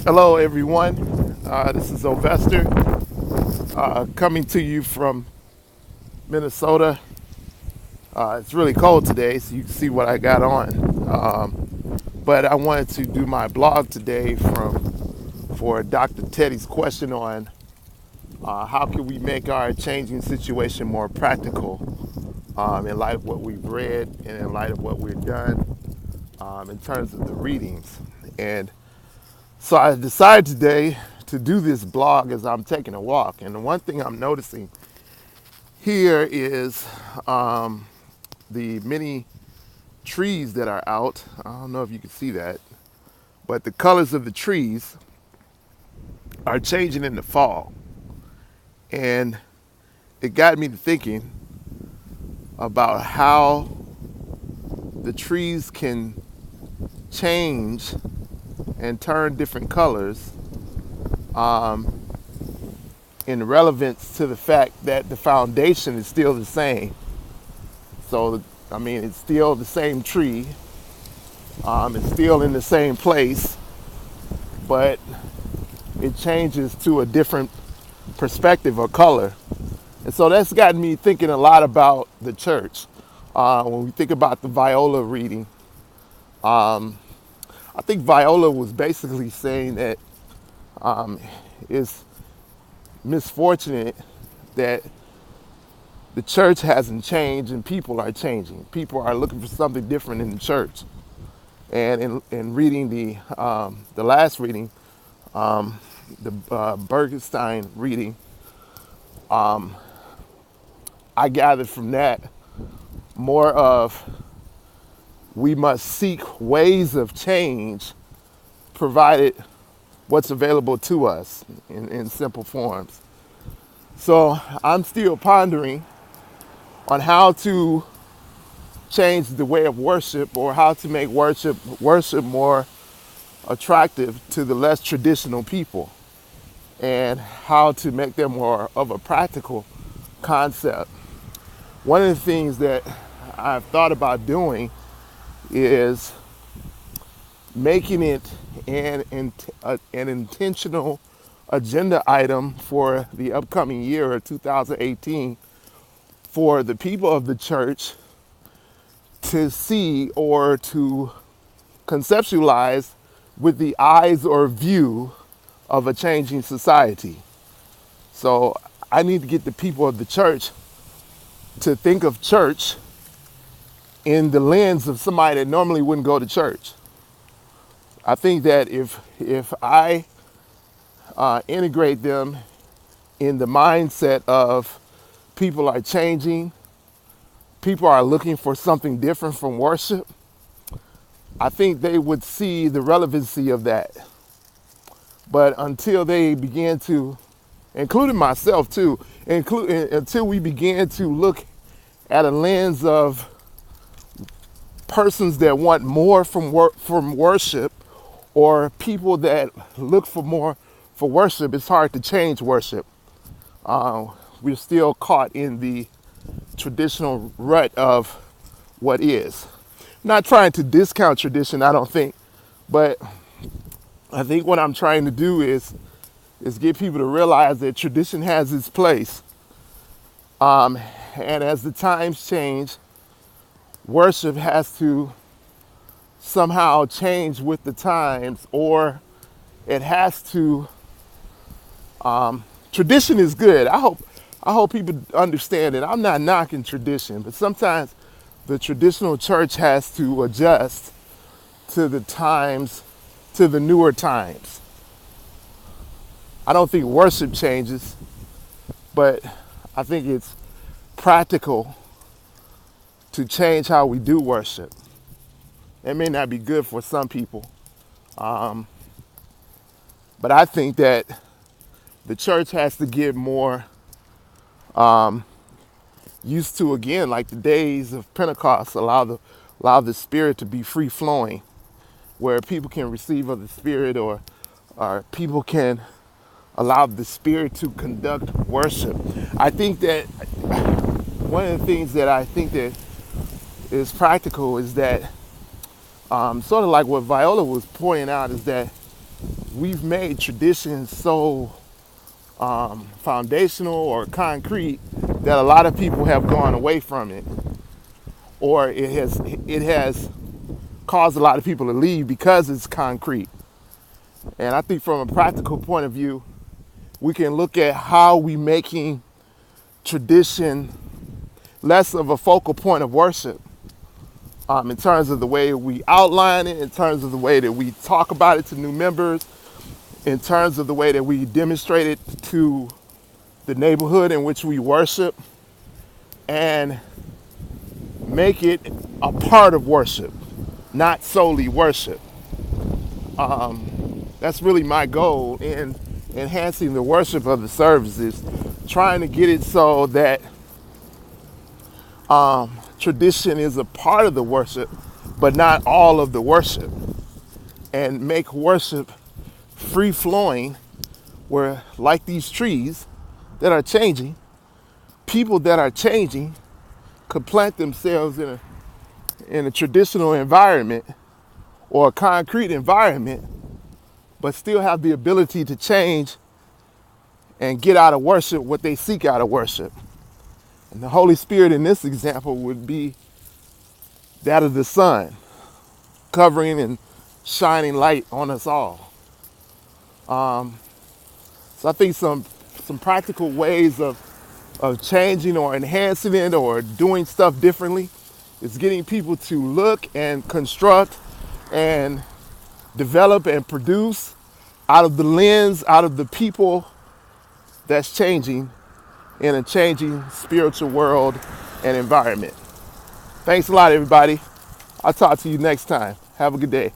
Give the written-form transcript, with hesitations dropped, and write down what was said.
Hello, everyone. This is Ovester coming to you from Minnesota. It's really cold today, so you can see what I got on. But I wanted to do my blog today for Dr. Teddy's question on how can we make our changing situation more practical in light of what we've read and in light of what we've done in terms of the readings. And so I decided today to do this blog as I'm taking a walk. And the one thing I'm noticing here is the many trees that are out. I don't know if you can see that, but the colors of the trees are changing in the fall. And it got me to thinking about how the trees can change and turn different colors in relevance to the fact that the foundation is still the same. So, I mean, it's still the same tree. It's still in the same place, but it changes to a different perspective or color. And so that's gotten me thinking a lot about the church. When we think about the Viola reading, I think Viola was basically saying that it's misfortunate that the church hasn't changed and people are changing. People are looking for something different in the church. And in reading the last reading, the Bergenstein reading, I gathered from that more of we must seek ways of change provided what's available to us in simple forms. So I'm still pondering on how to change the way of worship or how to make worship more attractive to the less traditional people and how to make them more of a practical concept. One of the things that I've thought about doing is making it an intentional agenda item for the upcoming year of 2018 for the people of the church to see or to conceptualize with the eyes or view of a changing society. So I need to get the people of the church to think of church in the lens of somebody that normally wouldn't go to church. I think that if I integrate them in the mindset of people are changing, people are looking for something different from worship, I think they would see the relevancy of that. But until they begin to, including myself too, until we begin to look at a lens of persons that want more from worship or people that look for more for worship, it's hard to change worship. We're still caught in the traditional rut of what is. Not trying to discount tradition, I don't think, but I think what I'm trying to do is get people to realize that tradition has its place. And as the times change, worship has to somehow change with the times, or it has to. Tradition is good. I hope people understand it. I'm not knocking tradition, but sometimes the traditional church has to adjust to the times, to the newer times. I don't think worship changes, but I think it's practical to change how we do worship. It may not be good for some people, but I think that the church has to get more used to, again, like the days of Pentecost, allow the Spirit to be free flowing, where people can receive of the Spirit, or people can allow the Spirit to conduct worship. I think that one of the things that I think that is practical is that sort of like what Viola was pointing out, is that we've made traditions so foundational or concrete that a lot of people have gone away from it, or it has caused a lot of people to leave because it's concrete. And I think from a practical point of view, we can look at how we making tradition less of a focal point of worship, in terms of the way we outline it, in terms of the way that we talk about it to new members, in terms of the way that we demonstrate it to the neighborhood in which we worship, and make it a part of worship, not solely worship. That's really my goal in enhancing the worship of the services, trying to get it so that tradition is a part of the worship, but not all of the worship, and make worship free flowing, where, like these trees that are changing, people that are changing could plant themselves in a traditional environment or a concrete environment, but still have the ability to change and get out of worship what they seek out of worship. And the Holy Spirit in this example would be that of the sun, covering and shining light on us all. So I think some practical ways of changing or enhancing it or doing stuff differently is getting people to look and construct and develop and produce out of the lens, out of the people that's changing in a changing spiritual world and environment. Thanks a lot, everybody. I'll talk to you next time. Have a good day.